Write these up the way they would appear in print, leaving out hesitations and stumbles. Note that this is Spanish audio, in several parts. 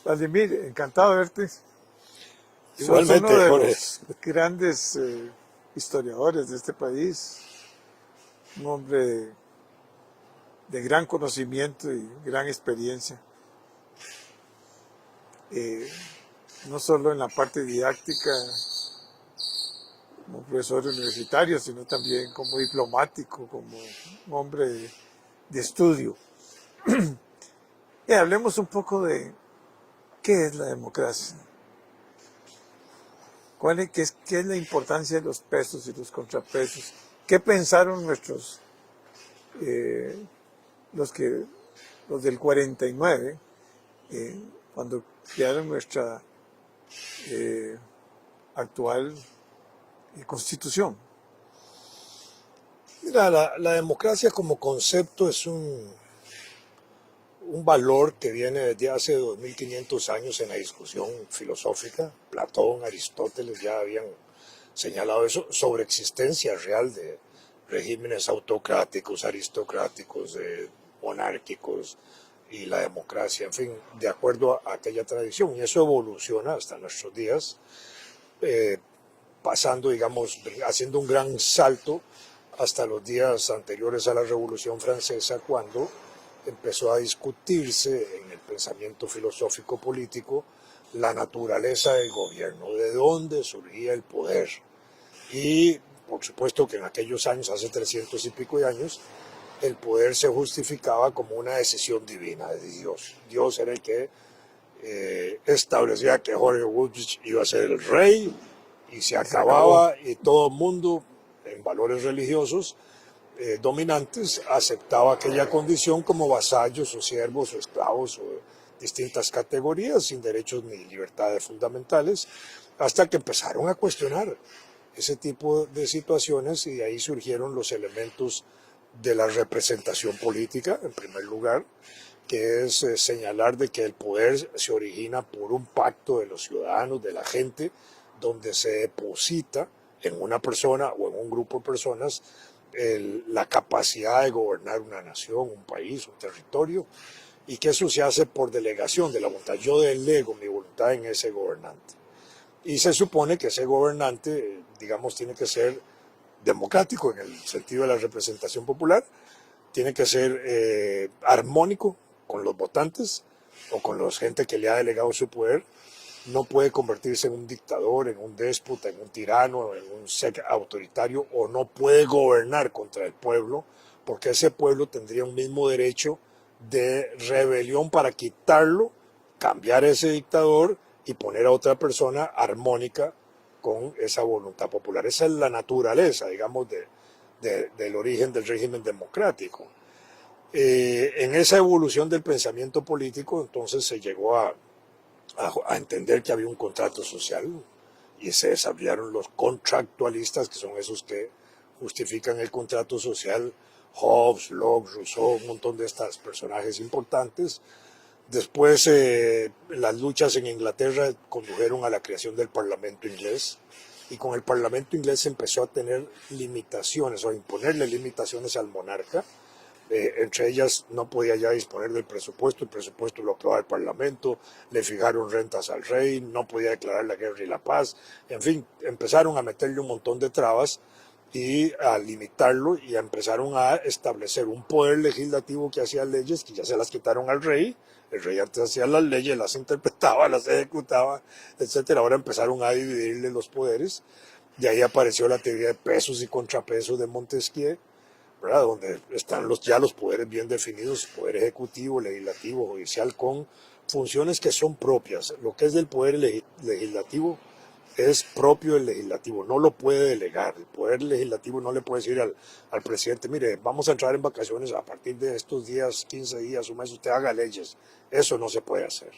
Vladimir, encantado de verte. Sos Igualmente, uno de Jorge. los grandes historiadores de este país, un hombre de gran conocimiento y gran experiencia, eh, no solo en la parte didáctica como profesor universitario, sino también como diplomático, como un hombre de estudio. Hablemos un poco de qué es la democracia, qué es la importancia de los pesos y los contrapesos, qué pensaron eh, los que los del 49, cuando crearon nuestra eh, actual constitución. Mira, la democracia como concepto es un valor que viene desde hace 2500 años en la discusión filosófica. Platón, Aristóteles ya habían señalado eso, sobre existencia real de regímenes autocráticos, aristocráticos, monárquicos y la democracia, en fin, de acuerdo a aquella tradición. Y eso evoluciona hasta nuestros días, eh, pasando, digamos, haciendo un gran salto hasta los días anteriores a la Revolución Francesa, cuando empezó a discutirse en el pensamiento filosófico político la naturaleza del gobierno, de dónde surgía el poder. Y por supuesto que en aquellos años, hace 300 y pico de años, el poder se justificaba como una decisión divina de Dios. Dios era el que establecía que Jorge Woodbridge iba a ser el rey y se acababa, y todo el mundo en valores religiosos dominantes aceptaba aquella condición como vasallos o siervos o esclavos o distintas categorías sin derechos ni libertades fundamentales, hasta que empezaron a cuestionar ese tipo de situaciones, y de ahí surgieron los elementos de la representación política, en primer lugar, que es señalar de que el poder se origina por un pacto de los ciudadanos, de la gente, donde se deposita en una persona o en un grupo de personas la capacidad de gobernar una nación, un país, un territorio, y que eso se hace por delegación de la voluntad. Yo delego mi voluntad en ese gobernante. Y se supone que ese gobernante, digamos, tiene que ser democrático en el sentido de la representación popular, tiene que ser armónico con los votantes o con la gente que le ha delegado su poder. No puede convertirse en un dictador, en un déspota, en un tirano, en un ser autoritario, o no puede gobernar contra el pueblo, porque ese pueblo tendría un mismo derecho de rebelión para quitarlo, cambiar ese dictador y poner a otra persona armónica con esa voluntad popular. Esa es la naturaleza, digamos, del origen del régimen democrático. En esa evolución del pensamiento político, entonces se llegó a entender que había un contrato social, y se desarrollaron los contractualistas, que son esos que justifican el contrato social: Hobbes, Locke, Rousseau, un montón de estos personajes importantes. Después, las luchas en Inglaterra condujeron a la creación del Parlamento inglés, y con el Parlamento inglés se empezó a tener limitaciones o a imponerle limitaciones al monarca. Entre ellas, no podía ya disponer del presupuesto, el presupuesto lo aprobaba el Parlamento, le fijaron rentas al rey, no podía declarar la guerra y la paz, en fin, empezaron a meterle un montón de trabas y a limitarlo, y empezaron a establecer un poder legislativo que hacía leyes, que ya se las quitaron al rey. El rey antes hacía las leyes, las interpretaba, las ejecutaba, etcétera. Ahora empezaron a dividirle los poderes. De ahí apareció la teoría de pesos y contrapesos de Montesquieu, ¿verdad? Donde están ya los poderes bien definidos: poder ejecutivo, legislativo, judicial, con funciones que son propias. Lo que es del poder legislativo es propio del legislativo, no lo puede delegar. El poder legislativo no le puede decir al presidente: mire, vamos a entrar en vacaciones, a partir de estos días, 15 días, un mes, usted haga leyes. Eso no se puede hacer.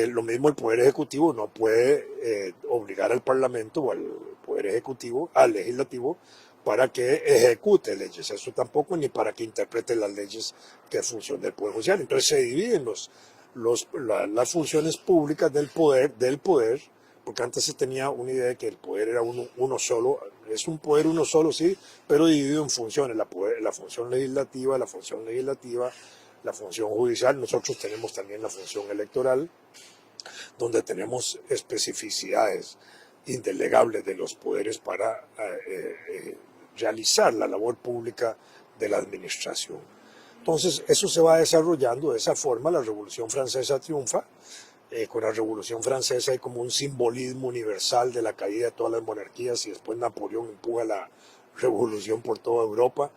Lo mismo el Poder Ejecutivo no puede obligar al Parlamento o al Poder Ejecutivo, al Legislativo, para que ejecute leyes. Eso tampoco, ni para que interprete las leyes, que es función del Poder Judicial. Entonces se dividen las funciones públicas del poder, porque antes se tenía una idea de que el poder era uno solo. Es un poder uno solo, sí, pero dividido en funciones: la función legislativa, la función judicial, nosotros tenemos también la función electoral, donde tenemos especificidades indelegables de los poderes para realizar la labor pública de la administración. Entonces, eso se va desarrollando de esa forma. La Revolución Francesa triunfa. Con la Revolución Francesa hay como un simbolismo universal de la caída de todas las monarquías, y después Napoleón empuja la revolución por toda Europa,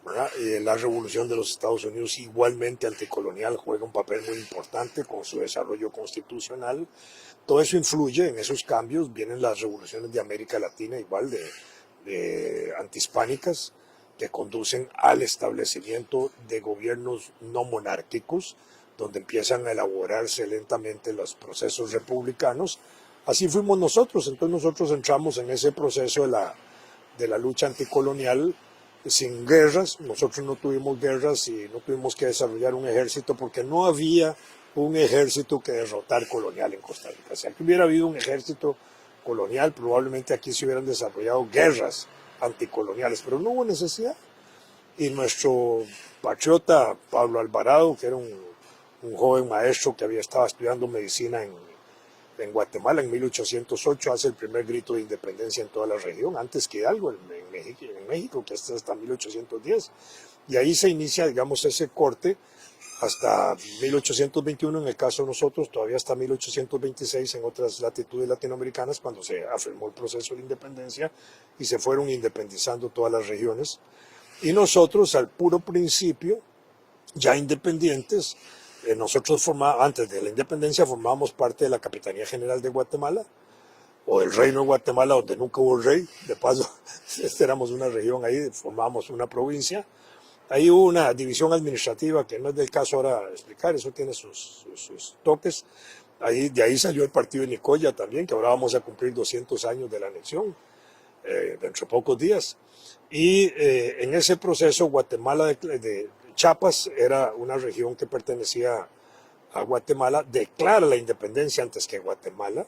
¿verdad? La Revolución de los Estados Unidos, igualmente anticolonial, juega un papel muy importante con su desarrollo constitucional. Todo eso influye en esos cambios. Vienen las revoluciones de América Latina, igual de antihispánicas, que conducen al establecimiento de gobiernos no monárquicos, donde empiezan a elaborarse lentamente los procesos republicanos. Así fuimos nosotros. Entonces nosotros entramos en ese proceso de la lucha anticolonial sin guerras. Nosotros no tuvimos guerras y no tuvimos que desarrollar un ejército, porque no había un ejército que derrotar colonial en Costa Rica. Si aquí hubiera habido un ejército colonial, probablemente aquí se hubieran desarrollado guerras anticoloniales, pero no hubo necesidad. Y nuestro patriota Pablo Alvarado, que era un joven maestro que había estado estudiando medicina en Guatemala en 1808, hace el primer grito de independencia en toda la región, antes que Hidalgo en México, que hasta 1810. Y ahí se inicia, digamos, ese corte hasta 1821, en el caso de nosotros, todavía hasta 1826 en otras latitudes latinoamericanas, cuando se afirmó el proceso de independencia y se fueron independizando todas las regiones. Y nosotros, al puro principio, ya independientes, nosotros antes de la independencia formábamos parte de la Capitanía General de Guatemala, o del Reino de Guatemala, donde nunca hubo rey. De paso, éramos una región ahí, formábamos una provincia. Ahí hubo una división administrativa que no es del caso ahora explicar, eso tiene sus toques. De ahí salió el partido de Nicoya también, que ahora vamos a cumplir 200 años de la anexión, dentro de pocos días. Y en ese proceso, Guatemala de Chiapas era una región que pertenecía a Guatemala, declara la independencia antes que Guatemala,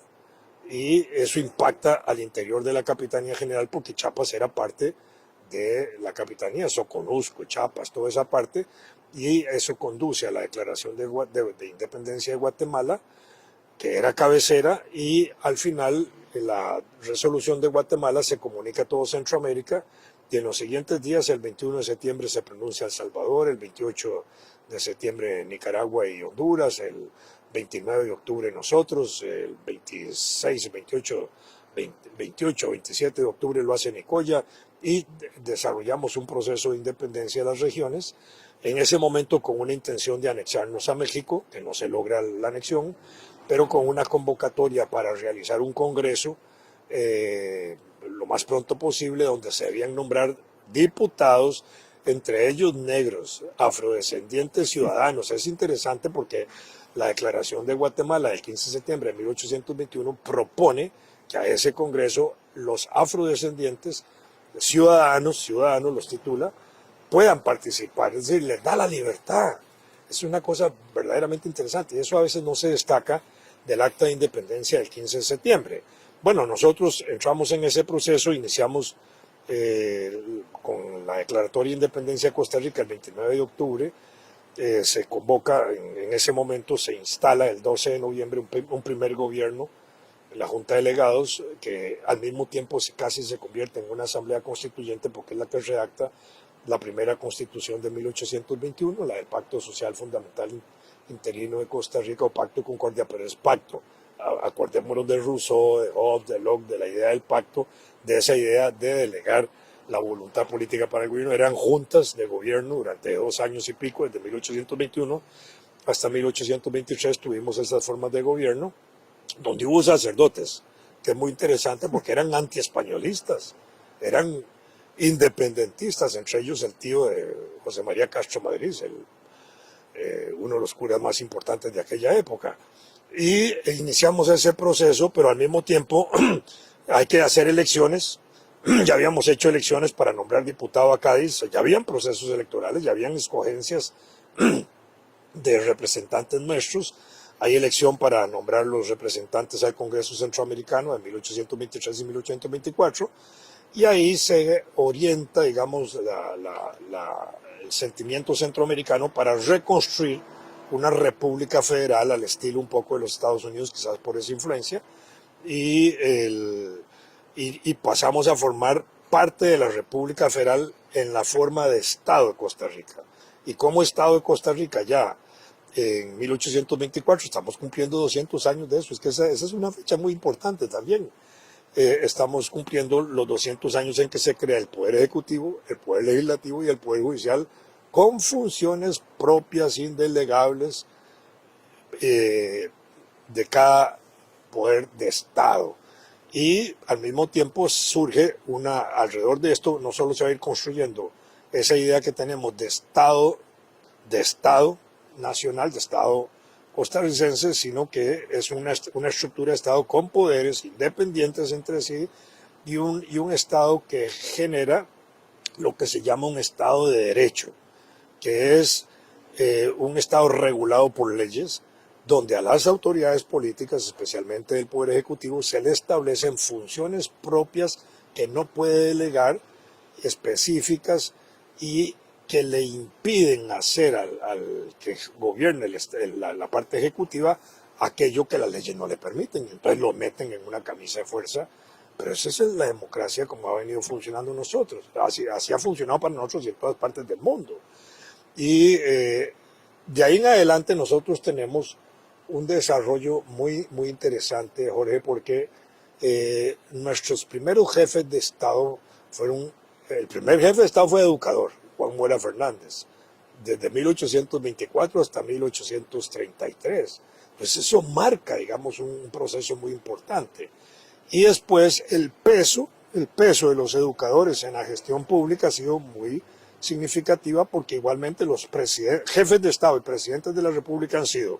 y eso impacta al interior de la Capitanía General, porque Chiapas era parte de la Capitanía, Soconusco, Chiapas, toda esa parte, y eso conduce a la declaración de independencia de Guatemala, que era cabecera, y al final la resolución de Guatemala se comunica a todo Centroamérica, y en los siguientes días, el 21 de septiembre se pronuncia El Salvador, el 28 de septiembre Nicaragua y Honduras, el 29 de octubre nosotros, el 26, 28, 27 de octubre lo hace Nicoya, y desarrollamos un proceso de independencia de las regiones, en ese momento con una intención de anexarnos a México, que no se logra la anexión, pero con una convocatoria para realizar un congreso lo más pronto posible, donde se debían nombrar diputados, entre ellos negros, afrodescendientes, ciudadanos. Es interesante porque la Declaración de Guatemala del 15 de septiembre de 1821 propone que a ese congreso los afrodescendientes, ciudadanos los titula, puedan participar, es decir, les da la libertad. Es una cosa verdaderamente interesante, y eso a veces no se destaca del Acta de Independencia del 15 de septiembre. Bueno, nosotros entramos en ese proceso, iniciamos con la Declaratoria de Independencia de Costa Rica el 29 de octubre, se convoca, en ese momento se instala el 12 de noviembre un primer gobierno, la Junta de Delegados, que al mismo tiempo casi se convierte en una asamblea constituyente, porque es la que redacta la primera constitución de 1821, la del Pacto Social Fundamental Interino de Costa Rica, o Pacto de Concordia, pero es pacto. Acordémonos de Rousseau, de Hobbes, de Locke, de la idea del pacto, de esa idea de delegar la voluntad política para el gobierno. Eran juntas de gobierno durante 2 años y pico, desde 1821 hasta 1823 tuvimos esas formas de gobierno, donde hubo sacerdotes, que es muy interesante porque eran antiespañolistas, eran independentistas, entre ellos el tío de José María Castro Madrid, uno de los curas más importantes de aquella época. Y iniciamos ese proceso, pero al mismo tiempo hay que hacer elecciones. Ya habíamos hecho elecciones para nombrar diputado a Cádiz, ya habían procesos electorales, ya habían escogencias de representantes nuestros. Hay elección para nombrar los representantes al Congreso Centroamericano de 1823 y 1824. y ahí se orienta, digamos, el sentimiento centroamericano para reconstruir una república federal al estilo un poco de los Estados Unidos, quizás por esa influencia, y, y pasamos a formar parte de la República Federal en la forma de Estado de Costa Rica. Y como Estado de Costa Rica ya en 1824, estamos cumpliendo 200 años de eso, es que esa es una fecha muy importante también. Estamos cumpliendo los 200 años en que se crea el Poder Ejecutivo, el Poder Legislativo y el Poder Judicial con funciones propias, indelegables, de cada poder de Estado. Y al mismo tiempo surge alrededor de esto, no solo se va a ir construyendo esa idea que tenemos de Estado nacional, de Estado costarricense, sino que es una estructura de Estado con poderes independientes entre sí y un Estado que genera lo que se llama un Estado de Derecho, que es un Estado regulado por leyes, donde a las autoridades políticas, especialmente del Poder Ejecutivo, se le establecen funciones propias que no puede delegar, específicas, y que le impiden hacer al que gobierne la parte ejecutiva aquello que las leyes no le permiten. Entonces lo meten en una camisa de fuerza. Pero esa es la democracia como ha venido funcionando nosotros. Así ha funcionado para nosotros y en todas partes del mundo. Y de ahí en adelante nosotros tenemos un desarrollo muy, muy interesante, Jorge, porque nuestros primeros jefes de Estado el primer jefe de Estado fue educador, Juan Muela Fernández, desde 1824 hasta 1833. Pues eso marca, digamos, un proceso muy importante. Y después el peso de los educadores en la gestión pública ha sido muy significativa, porque igualmente los jefes de Estado y presidentes de la República han sido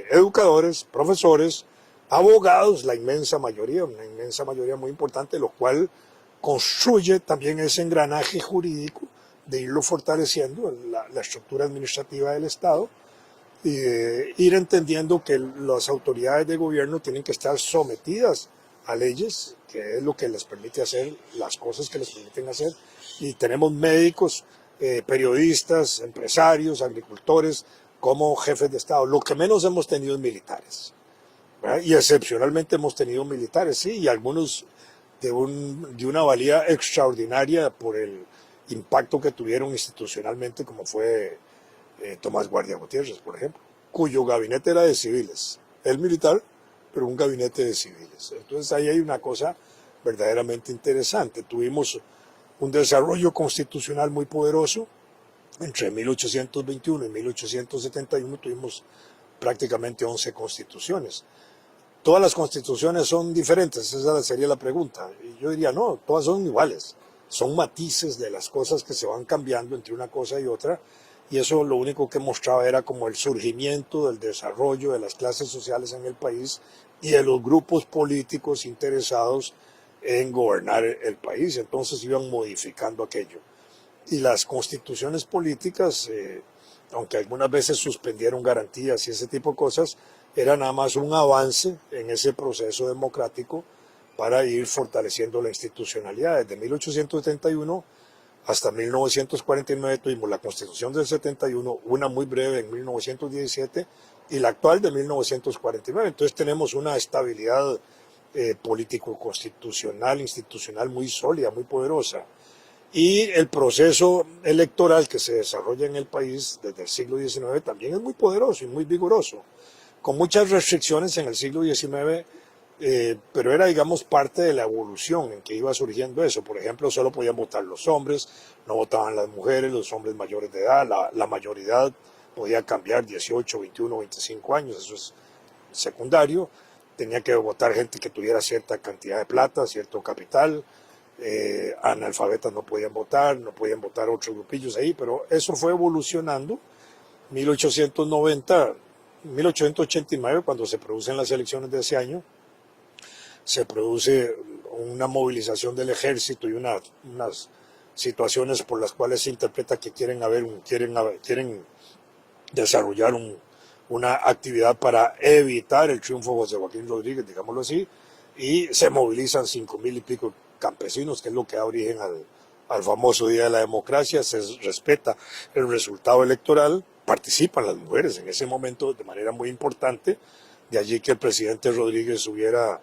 educadores, profesores, abogados, una inmensa mayoría muy importante, lo cual construye también ese engranaje jurídico de irlo fortaleciendo, la estructura administrativa del Estado, y ir entendiendo que las autoridades de gobierno tienen que estar sometidas a leyes, que es lo que les permite hacer las cosas que les permiten hacer. Y tenemos médicos, periodistas, empresarios, agricultores como jefes de Estado. Lo que menos hemos tenido es militares, ¿verdad? Y excepcionalmente hemos tenido militares, sí, y algunos de una valía extraordinaria por el impacto que tuvieron institucionalmente, como fue Tomás Guardia Gutiérrez, por ejemplo, cuyo gabinete era de civiles, el militar, pero un gabinete de civiles. Entonces ahí hay una cosa verdaderamente interesante. Tuvimos un desarrollo constitucional muy poderoso. Entre 1821 y 1871 tuvimos prácticamente 11 constituciones. Todas las constituciones son diferentes, esa sería la pregunta. Y yo diría, no, todas son iguales. Son matices de las cosas que se van cambiando entre una cosa y otra. Y eso lo único que mostraba era como el surgimiento del desarrollo de las clases sociales en el país y de los grupos políticos interesados en gobernar el país. Entonces iban modificando aquello. Y las constituciones políticas, aunque algunas veces suspendieron garantías y ese tipo de cosas, era nada más un avance en ese proceso democrático para ir fortaleciendo la institucionalidad. Desde 1871 hasta 1949 tuvimos la Constitución del 71, una muy breve en 1917 y la actual de 1949. Entonces tenemos una estabilidad político-constitucional, institucional muy sólida, muy poderosa. Y el proceso electoral que se desarrolla en el país desde el siglo XIX también es muy poderoso y muy vigoroso, con muchas restricciones en el siglo XIX, pero era, digamos, parte de la evolución en que iba surgiendo eso. Por ejemplo, solo podían votar los hombres, no votaban las mujeres, los hombres mayores de edad, la mayoridad podía cambiar 18, 21, 25 años, eso es secundario. Tenía que votar gente que tuviera cierta cantidad de plata, cierto capital. Analfabetas no podían votar otros grupillos ahí, pero eso fue evolucionando. 1889, cuando se producen las elecciones de ese año, se produce una movilización del ejército y unas situaciones por las cuales se interpreta que quieren desarrollar una actividad para evitar el triunfo de José Joaquín Rodríguez, digámoslo así, y se movilizan 5,000 y pico campesinos, que es lo que da origen al famoso Día de la Democracia. Se respeta el resultado electoral, participan las mujeres en ese momento de manera muy importante, de allí que el presidente Rodríguez hubiera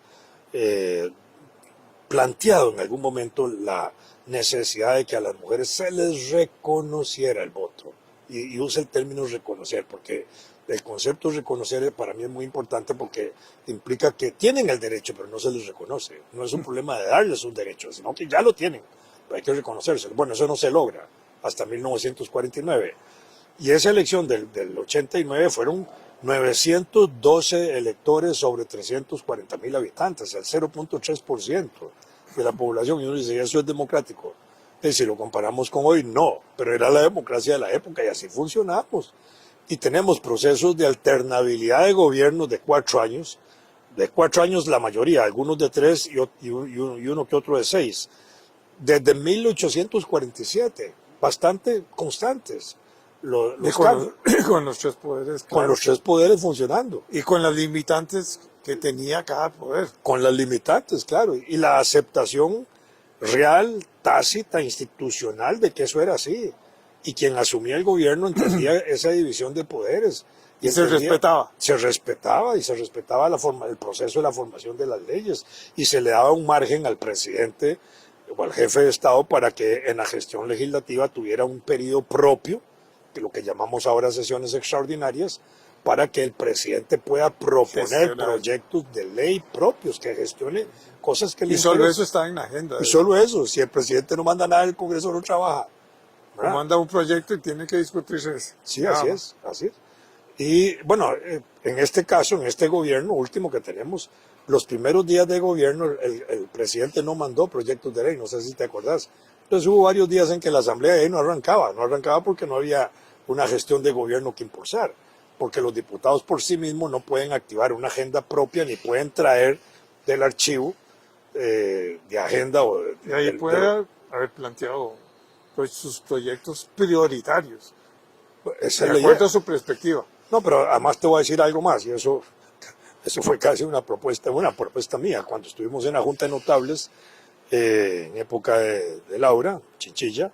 planteado en algún momento la necesidad de que a las mujeres se les reconociera el voto. Y usa el término reconocer, porque el concepto de reconocer para mí es muy importante porque implica que tienen el derecho, pero no se les reconoce. No es un problema de darles un derecho, sino que ya lo tienen, pero hay que reconocérselo. Bueno, eso no se logra hasta 1949. Y esa elección del 89 fueron 912 electores sobre 340.000 habitantes, el 0.3% de la población. Y uno dice, ¿eso es democrático? Y si lo comparamos con hoy, no, pero era la democracia de la época y así funcionamos. Y tenemos procesos de alternabilidad de gobiernos de 4 años, la mayoría, algunos de 3 y uno que otro de 6, desde 1847, bastante constantes. Con los tres poderes, claro, con los tres poderes funcionando. Y con las limitantes que tenía cada poder. Con las limitantes, claro. Y la aceptación real, tácita, institucional de que eso era así. Y quien asumía el gobierno entendía esa división de poderes. Y se respetaba. Se respetaba y se respetaba el proceso de la formación de las leyes. Y se le daba un margen al presidente o al jefe de Estado para que en la gestión legislativa tuviera un periodo propio, que lo que llamamos ahora sesiones extraordinarias, para que el presidente pueda proponer proyectos de ley propios, que gestione cosas que le interesan. Y solo eso está en la agenda. Y solo eso, si el presidente no manda nada, el Congreso no trabaja. O manda un proyecto y tiene que discutirse eso. Sí, así es. Y bueno, en este caso, en este gobierno último que tenemos, los primeros días de gobierno, el presidente no mandó proyectos de ley, no sé si te acordás. Entonces hubo varios días en que la asamblea de ahí no arrancaba porque no había una gestión de gobierno que impulsar, porque los diputados por sí mismos no pueden activar una agenda propia ni pueden traer del archivo de agenda o y ahí puede haber planteado sus proyectos prioritarios de acuerdo a su perspectiva. No, pero además te voy a decir algo más, y eso fue casi una propuesta mía. Cuando estuvimos en la Junta de Notables, en época de Laura Chinchilla,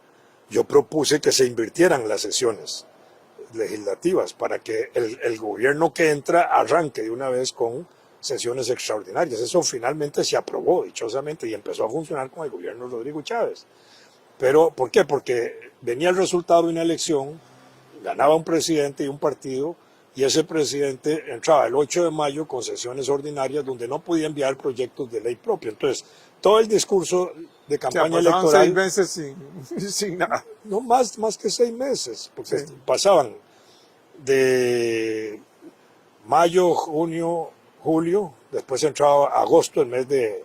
yo propuse que se invirtieran las sesiones legislativas para que el gobierno que entra arranque de una vez con sesiones extraordinarias. Eso finalmente se aprobó, dichosamente, y empezó a funcionar con el gobierno de Rodrigo Chávez. Pero, ¿por qué? Porque venía el resultado de una elección, ganaba un presidente y un partido, y ese presidente entraba el 8 de mayo con sesiones ordinarias donde no podía enviar proyectos de ley propia. Entonces, todo el discurso de campaña electoral... 6 meses sin nada. No, más que 6 meses, porque pasaban de mayo, junio, julio, después entraba agosto, el mes de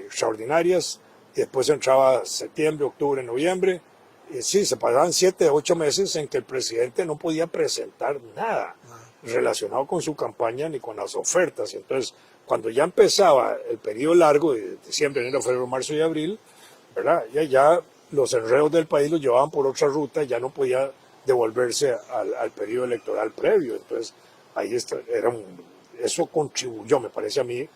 extraordinarias, y después entraba septiembre, octubre, noviembre. Y sí, se pasaban 7, 8 meses en que el presidente no podía presentar nada relacionado con su campaña ni con las ofertas. Entonces, cuando ya empezaba el periodo largo de diciembre, enero, febrero, marzo y abril, ¿verdad? Ya los enredos del país los llevaban por otra ruta y ya no podía devolverse al periodo electoral previo. Entonces, ahí eso contribuyó, me parece a mí,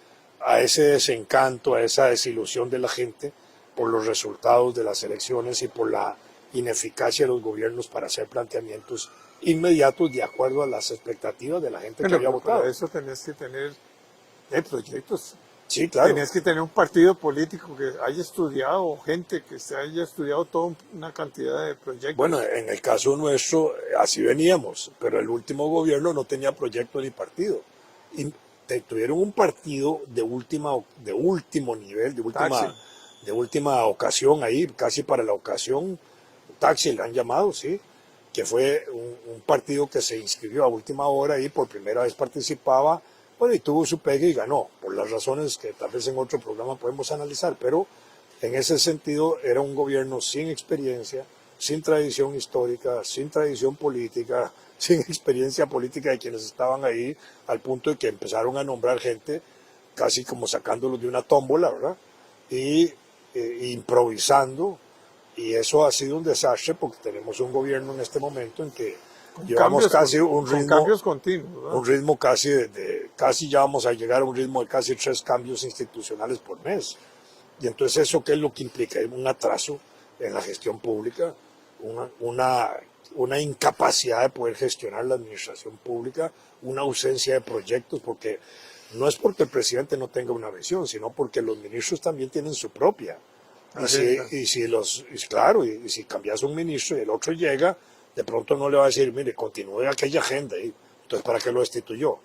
a ese desencanto, a esa desilusión de la gente por los resultados de las elecciones y por la ineficacia de los gobiernos para hacer planteamientos inmediatos de acuerdo a las expectativas de la gente que había votado. Para eso tenés que tener proyectos. Sí, claro. Tenés que tener un partido político que haya estudiado, gente que se haya estudiado toda una cantidad de proyectos. Bueno, en el caso nuestro, así veníamos, pero el último gobierno no tenía proyecto ni partido. Y tuvieron un partido de último nivel, de última ocasión ahí, casi para la ocasión, Taxi le han llamado, sí, que fue un partido que se inscribió a última hora y por primera vez participaba, bueno, y tuvo su pegue y ganó, por las razones que tal vez en otro programa podemos analizar, pero en ese sentido era un gobierno sin experiencia, sin tradición histórica, sin tradición política, sin experiencia política de quienes estaban ahí, al punto de que empezaron a nombrar gente casi como sacándolos de una tómbola, ¿verdad? Y improvisando, y eso ha sido un desastre porque tenemos un gobierno en este momento en que llevamos casi un ritmo, cambios continuos, ¿verdad? Un ritmo casi ya vamos a llegar a un ritmo de casi 3 cambios institucionales por mes. Y entonces eso, ¿qué es lo que implica? Un atraso en la gestión pública, una incapacidad de poder gestionar la administración pública, una ausencia de proyectos, porque no es porque el presidente no tenga una visión, sino porque los ministros también tienen su propia. Y si cambias un ministro y el otro llega, de pronto no le va a decir, mire, continúe aquella agenda, y entonces ¿para qué lo destituyó?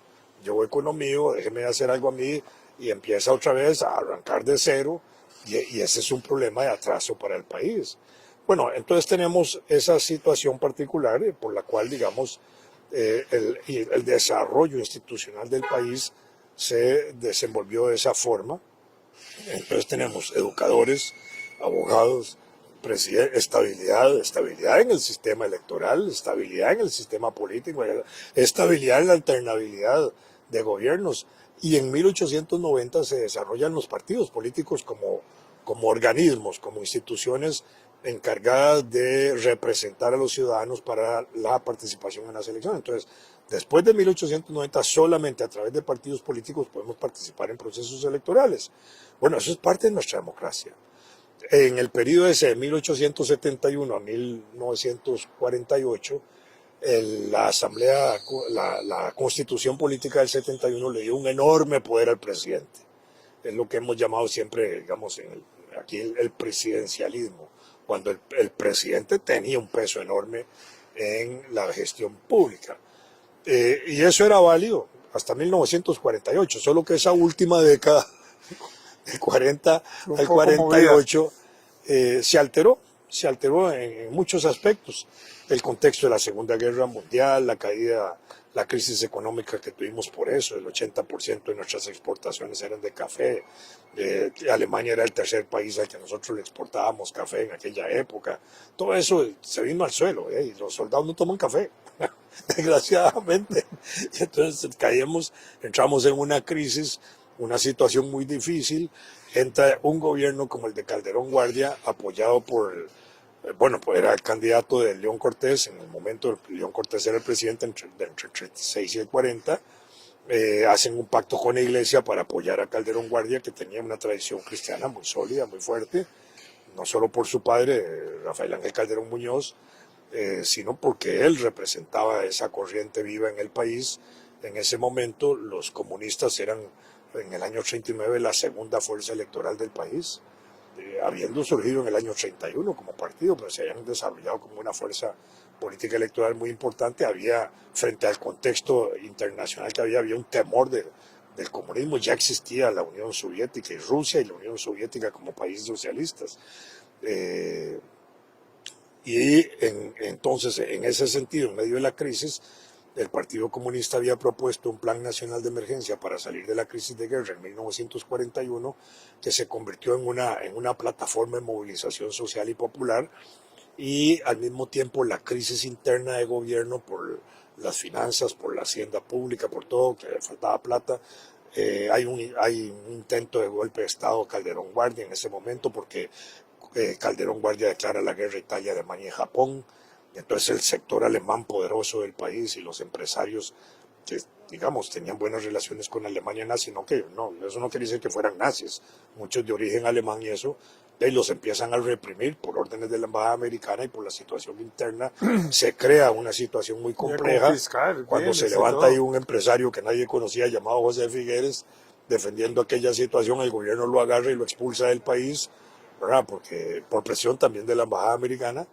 Yo voy con lo mío, déjeme hacer algo a mí, y empieza otra vez a arrancar de cero, y ese es un problema de atraso para el país. Bueno, entonces tenemos esa situación particular por la cual, digamos, el desarrollo institucional del país se desenvolvió de esa forma. Entonces tenemos educadores, abogados, estabilidad en el sistema electoral, estabilidad en el sistema político, estabilidad en la alternabilidad de gobiernos. Y en 1890 se desarrollan los partidos políticos como organismos, como instituciones encargadas de representar a los ciudadanos para la participación en las elecciones. Entonces, después de 1890, solamente a través de partidos políticos podemos participar en procesos electorales. Bueno, eso es parte de nuestra democracia. En el periodo ese de 1871 a 1948, la Constitución Política del 71 le dio un enorme poder al presidente. Es lo que hemos llamado siempre, digamos, aquí el presidencialismo, cuando el presidente tenía un peso enorme en la gestión pública. Y eso era válido hasta 1948, solo que esa última década, del 40 al 48, se alteró en muchos aspectos. El contexto de la Segunda Guerra Mundial, la crisis económica que tuvimos por eso, el 80% de nuestras exportaciones eran de café. Alemania era el tercer país al que nosotros le exportábamos café en aquella época. Todo eso se vino al suelo, y los soldados no toman café, desgraciadamente. Y entonces entramos en una crisis, una situación muy difícil. Entra un gobierno como el de Calderón Guardia, apoyado pues era el candidato de León Cortés. En el momento León Cortés era el presidente entre el 36 y el 40. Hacen un pacto con la iglesia para apoyar a Calderón Guardia, que tenía una tradición cristiana muy sólida, muy fuerte, no solo por su padre, Rafael Ángel Calderón Muñoz, sino porque él representaba esa corriente viva en el país. En ese momento los comunistas eran, en el año 39, la segunda fuerza electoral del país, habiendo surgido en el año 31 como partido, pero se habían desarrollado como una fuerza política electoral muy importante. Frente al contexto internacional que había un temor del comunismo. Ya existía la Unión Soviética y Rusia y la Unión Soviética como países socialistas. Entonces, en ese sentido, en medio de la crisis, el Partido Comunista había propuesto un plan nacional de emergencia para salir de la crisis de guerra en 1941, que se convirtió en una plataforma de movilización social y popular, y al mismo tiempo la crisis interna de gobierno por las finanzas, por la hacienda pública, por todo, que le faltaba plata. Hay un intento de golpe de Estado Calderón Guardia en ese momento, porque Calderón Guardia declara la guerra a Italia, Alemania y Japón. Entonces el sector alemán poderoso del país y los empresarios que, digamos, tenían buenas relaciones con Alemania nazi, eso no quiere decir que fueran nazis, muchos de origen alemán, y eso, los empiezan a reprimir por órdenes de la embajada americana, y por la situación interna se crea una situación muy compleja. Cuando se levanta ahí un empresario que nadie conocía, llamado José Figueres, defendiendo aquella situación, el gobierno lo agarra y lo expulsa del país, ¿verdad? Porque por presión también de la embajada americana,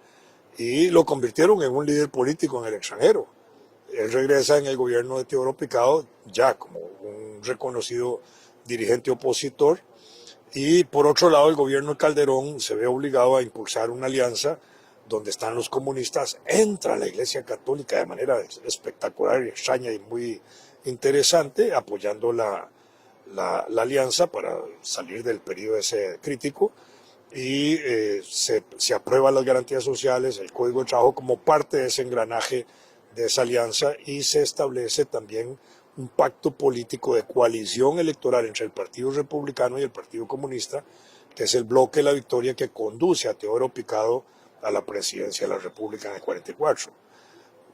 y lo convirtieron en un líder político en el extranjero. Él regresa en el gobierno de Teodoro Picado ya como un reconocido dirigente opositor, y por otro lado el gobierno de Calderón se ve obligado a impulsar una alianza donde están los comunistas. Entra la Iglesia Católica de manera espectacular y extraña y muy interesante, apoyando la alianza para salir del periodo ese crítico. Y se aprueban las garantías sociales, el Código de Trabajo, como parte de ese engranaje de esa alianza, y se establece también un pacto político de coalición electoral entre el Partido Republicano y el Partido Comunista, que es el bloque de la victoria que conduce a Teodoro Picado a la presidencia de la República en el 44.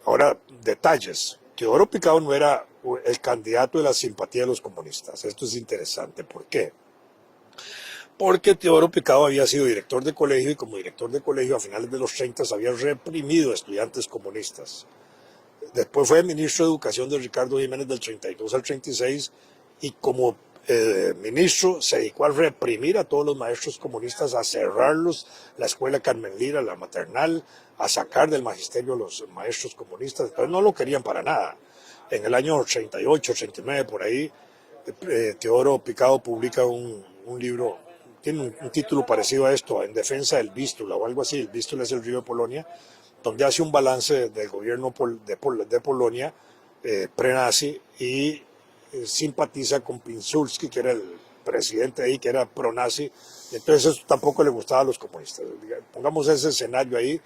Ahora, detalles. Teodoro Picado no era el candidato de la simpatía de los comunistas. Esto es interesante. ¿Por qué? porque Teodoro Picado había sido director de colegio y como director de colegio a finales de los 30 había reprimido a estudiantes comunistas. Después fue ministro de Educación de Ricardo Jiménez del 32 al 36 y como ministro se dedicó a reprimir a todos los maestros comunistas, a cerrarlos, la escuela Carmen Lira, la maternal, a sacar del magisterio a los maestros comunistas. Entonces no lo querían para nada. En el año 38, 39, por ahí, Teodoro Picado publica un libro, tiene un título parecido a esto, En defensa del Vístula o algo así. El Vístula es el río de Polonia, donde hace un balance del gobierno de Polonia pre-nazi y simpatiza con Pinsulski, que era el presidente ahí, que era pro-nazi. Entonces eso tampoco le gustaba a los comunistas. Pongamos ese escenario ahí,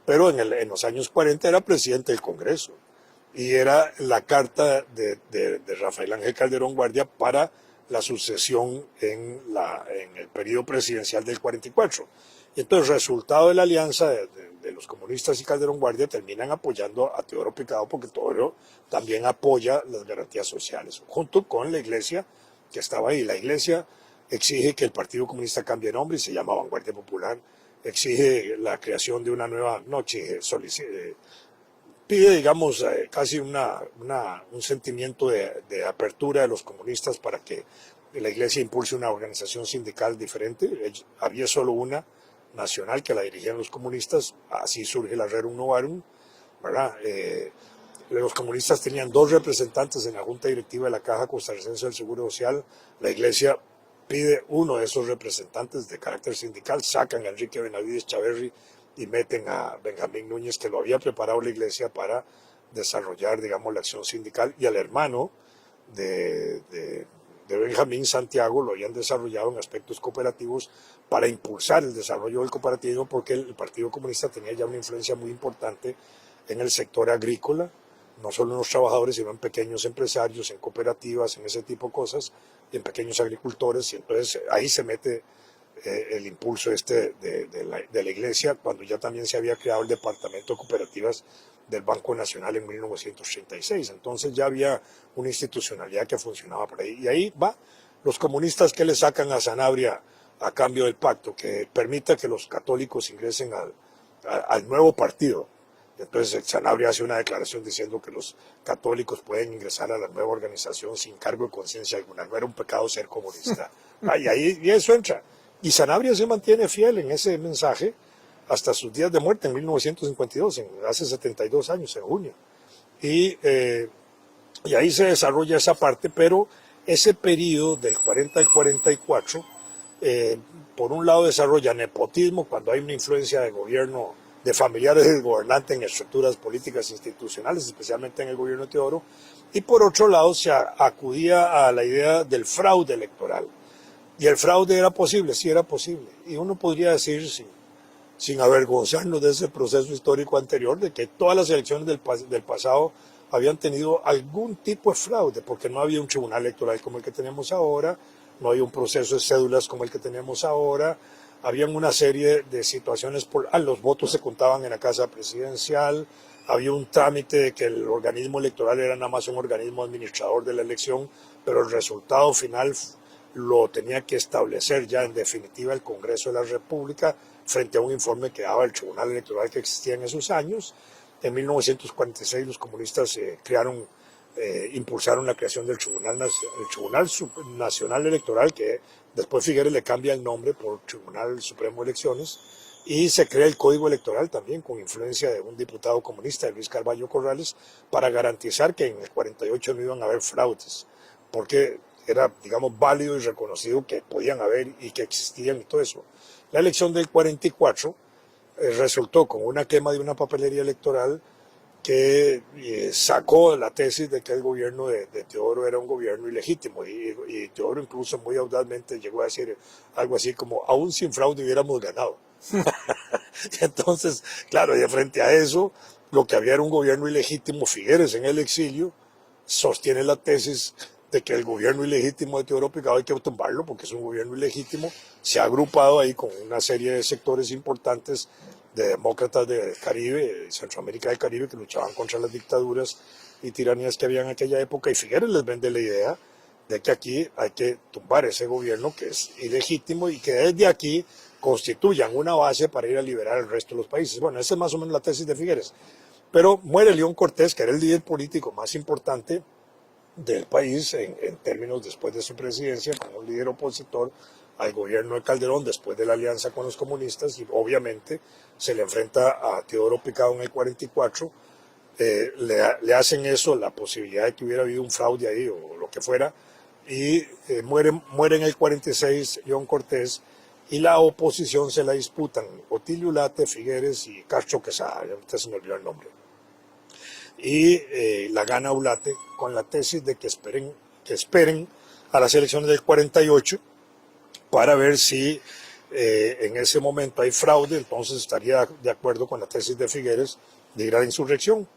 pero en los años 40 era presidente del Congreso y era la carta de Rafael Ángel Calderón Guardia para la sucesión en el periodo presidencial del 44. Y entonces, resultado de la alianza de los comunistas y Calderón Guardia, terminan apoyando a Teodoro Picado porque Teodoro también apoya las garantías sociales, junto con la iglesia que estaba ahí. La iglesia exige que el Partido Comunista cambie de nombre y se llama Vanguardia Popular, exige la creación de una nueva, no exige, pide, digamos, casi un sentimiento de apertura de los comunistas para que la iglesia impulse una organización sindical diferente. Había solo una nacional que la dirigían los comunistas, así surge la Rerum Novarum, ¿verdad? Los comunistas tenían 2 representantes en la junta directiva de la Caja Costarricense del Seguro Social. La iglesia pide uno de esos representantes de carácter sindical, sacan a Enrique Benavides Chaverri y meten a Benjamín Núñez, que lo había preparado la iglesia para desarrollar, digamos, la acción sindical, y al hermano de Benjamín, Santiago, lo habían desarrollado en aspectos cooperativos para impulsar el desarrollo del cooperativismo, porque el Partido Comunista tenía ya una influencia muy importante en el sector agrícola, no solo en los trabajadores, sino en pequeños empresarios, en cooperativas, en ese tipo de cosas, y en pequeños agricultores, y entonces ahí se mete el impulso de la iglesia, cuando ya también se había creado el departamento de cooperativas del Banco Nacional en 1936. Entonces ya había una institucionalidad que funcionaba por ahí. Y ahí va los comunistas que le sacan a Sanabria a cambio del pacto, que permita que los católicos ingresen al nuevo partido. Entonces Sanabria hace una declaración diciendo que los católicos pueden ingresar a la nueva organización sin cargo de conciencia alguna. No era un pecado ser comunista. Y eso entra. Y Sanabria se mantiene fiel en ese mensaje hasta sus días de muerte en 1952, hace 72 años, en junio. Y ahí se desarrolla esa parte, pero ese periodo del 40 al 44, por un lado desarrolla nepotismo, cuando hay una influencia de gobierno, de familiares del gobernante en estructuras políticas institucionales, especialmente en el gobierno de Teodoro, y por otro lado se acudía a la idea del fraude electoral. Y el fraude era posible, sí era posible. Y uno podría decir, sin avergonzarnos de ese proceso histórico anterior, de que todas las elecciones del pasado habían tenido algún tipo de fraude, porque no había un tribunal electoral como el que tenemos ahora, no había un proceso de cédulas como el que tenemos ahora, habían una serie de situaciones, los votos se contaban en la casa presidencial, había un trámite de que el organismo electoral era nada más un organismo administrador de la elección, pero el resultado final lo tenía que establecer ya en definitiva el Congreso de la República frente a un informe que daba el Tribunal Electoral que existía en esos años. En 1946 los comunistas impulsaron la creación del Tribunal Nacional Electoral, que después Figueres le cambia el nombre por Tribunal Supremo de Elecciones, y se crea el Código Electoral también con influencia de un diputado comunista, de Luis Carballo Corrales, para garantizar que en el 48 no iban a haber fraudes, porque era, digamos, válido y reconocido que podían haber y que existían y todo eso. La elección del 44 resultó con una quema de una papelería electoral que sacó la tesis de que el gobierno de Teodoro era un gobierno ilegítimo, y Teodoro incluso muy audazmente llegó a decir algo así como, aún sin fraude hubiéramos ganado. Entonces, claro, y frente a eso, lo que había era un gobierno ilegítimo. Figueres, en el exilio, sostiene la tesis de que el gobierno ilegítimo de Teodoro Picado hay que tumbarlo porque es un gobierno ilegítimo. Se ha agrupado ahí con una serie de sectores importantes de demócratas del Caribe, de Centroamérica del Caribe, que luchaban contra las dictaduras y tiranías que había en aquella época, y Figueres les vende la idea de que aquí hay que tumbar ese gobierno que es ilegítimo y que desde aquí constituyan una base para ir a liberar al resto de los países. Bueno, esa es más o menos la tesis de Figueres. Pero muere León Cortés, que era el líder político más importante del país en términos después de su presidencia, como un líder opositor al gobierno de Calderón después de la alianza con los comunistas, y obviamente se le enfrenta a Teodoro Picado en el 44. Le hacen eso, la posibilidad de que hubiera habido un fraude ahí o lo que fuera, y muere en el 46 León Cortés, y la oposición se la disputan Otilio Ulate, Figueres y Castro Quesada, ahorita se me olvidó el nombre. Y la gana Ulate con la tesis de que esperen a las elecciones del 48 para ver si en ese momento hay fraude, entonces estaría de acuerdo con la tesis de Figueres de ir a la insurrección.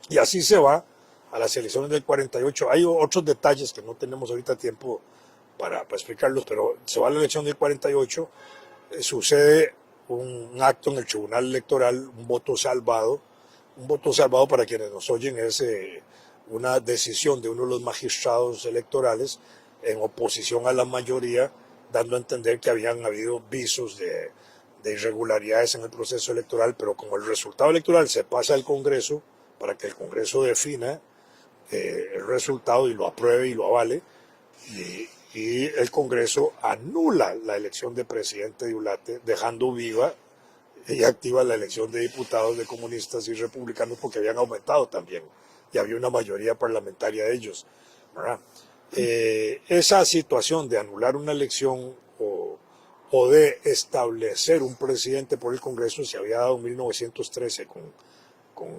Y así se va a las elecciones del 48. Hay otros detalles que no tenemos ahorita tiempo para explicarlos, pero se va a la elección del 48, sucede un acto en el Tribunal Electoral, un voto salvado. Un voto salvado, para quienes nos oyen, es una decisión de uno de los magistrados electorales en oposición a la mayoría, dando a entender que habían habido visos de irregularidades en el proceso electoral, pero como el resultado electoral se pasa al Congreso, para que el Congreso defina el resultado y lo apruebe y lo avale, y el Congreso anula la elección de presidente de Ulate, dejando viva y activa la elección de diputados de comunistas y republicanos, porque habían aumentado también y había una mayoría parlamentaria de ellos, ¿verdad? Esa situación de anular una elección o de establecer un presidente por el Congreso se había dado en 1913 con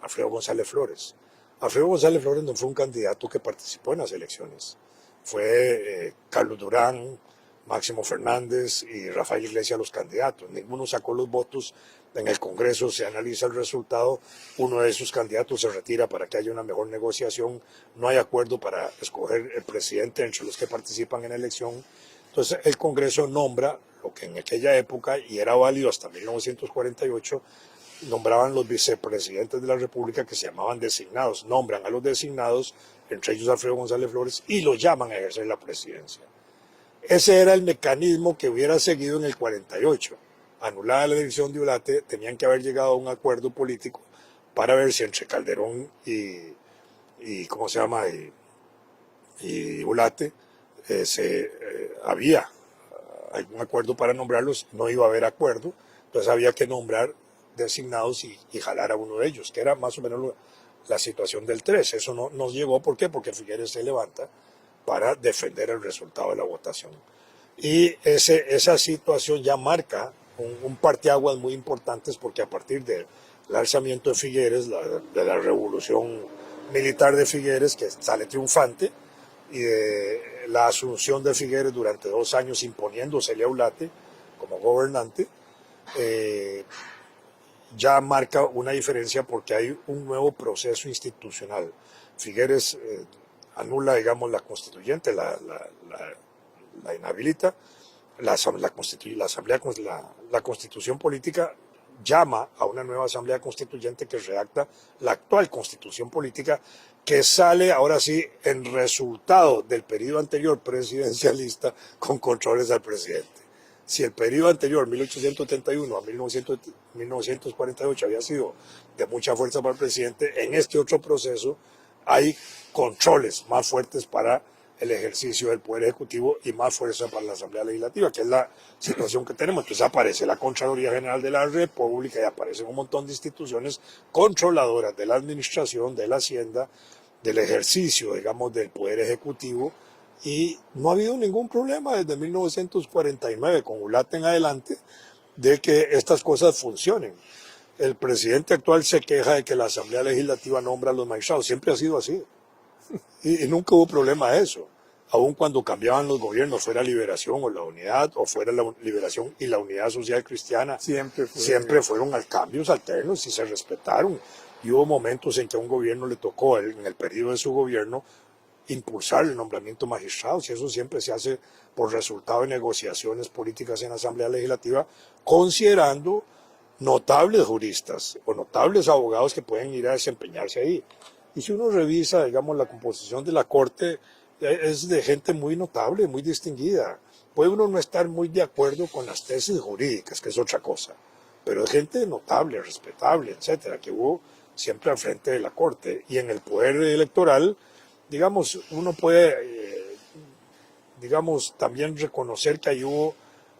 Alfredo González Flores. Alfredo González Flores no fue un candidato que participó en las elecciones, fue Carlos Durán, Máximo Fernández y Rafael Iglesias los candidatos. Ninguno sacó los votos. En el Congreso se analiza el resultado. Uno de esos candidatos se retira para que haya una mejor negociación. No hay acuerdo para escoger el presidente entre los que participan en la elección. Entonces el Congreso nombra lo que en aquella época, y era válido hasta 1948, nombraban los vicepresidentes de la República, que se llamaban designados. Nombran a los designados, entre ellos Alfredo González Flores, y los llaman a ejercer la presidencia. Ese era el mecanismo que hubiera seguido en el 48. Anulada la elección de Ulate, tenían que haber llegado a un acuerdo político para ver si entre Calderón y ¿cómo se llama? Y Ulate había algún acuerdo para nombrarlos. No iba a haber acuerdo, entonces había que nombrar designados y jalar a uno de ellos, que era más o menos la situación del 3. Eso no nos llegó, ¿por qué? Porque Figueres se levanta para defender el resultado de la votación. Y esa situación ya marca un parteaguas muy importantes, porque a partir del alzamiento de Figueres, de la revolución militar de Figueres, que sale triunfante, y de la asunción de Figueres durante 2 años imponiéndosele a Ulate como gobernante, ya marca una diferencia, porque hay un nuevo proceso institucional. Figueres anula, digamos, la constituyente, la inhabilita, la constitución política, llama a una nueva asamblea constituyente que redacta la actual constitución política, que sale ahora sí en resultado del periodo anterior presidencialista con controles al presidente. Si el periodo anterior, 1871 a 1948, había sido de mucha fuerza para el presidente, en este otro proceso hay controles más fuertes para el ejercicio del Poder Ejecutivo y más fuerza para la Asamblea Legislativa, que es la situación que tenemos. Entonces aparece la Contraloría General de la República y aparecen un montón de instituciones controladoras de la administración, de la Hacienda, del ejercicio, digamos, del Poder Ejecutivo, y no ha habido ningún problema desde 1949, con Ulate en adelante, de que estas cosas funcionen. El presidente actual se queja de que la Asamblea Legislativa nombra a los magistrados. Siempre ha sido así. Y nunca hubo problema de eso. Aun cuando cambiaban los gobiernos, fuera Liberación o la Unidad, o fuera la Liberación y la Unidad Social Cristiana, siempre fueron cambios alternos y se respetaron. Y hubo momentos en que a un gobierno le tocó, en el periodo de su gobierno, impulsar el nombramiento de magistrados, y eso siempre se hace por resultado de negociaciones políticas en la Asamblea Legislativa, considerando notables juristas o notables abogados que pueden ir a desempeñarse ahí. Y si uno revisa, digamos, la composición de la Corte, es de gente muy notable, muy distinguida. Puede uno no estar muy de acuerdo con las tesis jurídicas, que es otra cosa, pero es gente notable, respetable, etcétera, que hubo siempre al frente de la Corte. Y en el poder electoral, digamos, uno puede, digamos, también reconocer que ahí hubo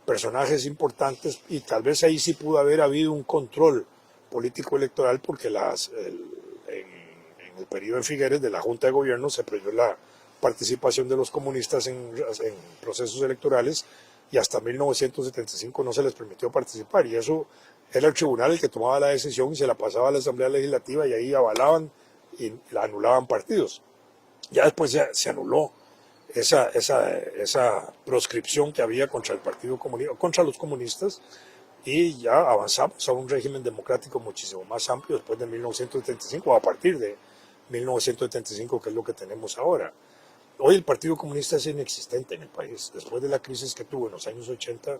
personajes importantes y tal vez ahí sí pudo haber habido un control político electoral porque en el periodo de Figueres de la Junta de Gobierno se prohibió la participación de los comunistas en procesos electorales y hasta 1975 no se les permitió participar y eso era el tribunal el que tomaba la decisión y se la pasaba a la Asamblea Legislativa y ahí avalaban y la anulaban partidos. Ya después se anuló esa proscripción que había contra el Partido Comunista, contra los comunistas, y ya avanzamos a un régimen democrático muchísimo más amplio después de 1975, o a partir de 1975, que es lo que tenemos ahora. Hoy el Partido Comunista es inexistente en el país. Después de la crisis que tuvo en los años 80,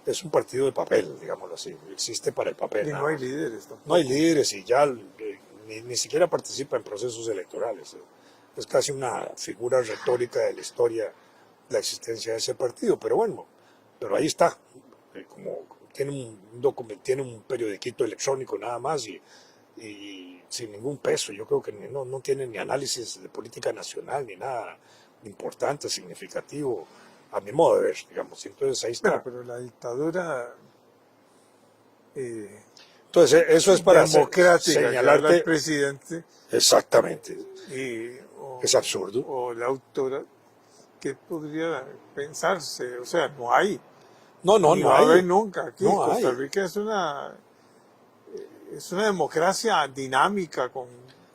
es un partido de papel, digámoslo así. Existe para el papel. Y no hay líderes tampoco. No hay líderes y ya ni siquiera participa en procesos electorales. Es casi una figura retórica de la historia la existencia de ese partido, pero bueno, pero ahí está, como tiene un periodiquito electrónico nada más y sin ningún peso. Yo creo que no tiene ni análisis de política nacional ni nada importante, significativo, a mi modo de ver, digamos. Entonces ahí está. Pero la dictadura Entonces eso es para democrática que habla señalarte. el presidente Exactamente. o, Es absurdo. o la autora, que podría pensarse, o sea, no hay. No Ni va a hay. haber nunca. Aquí No Costa hay. Rica es una democracia dinámica con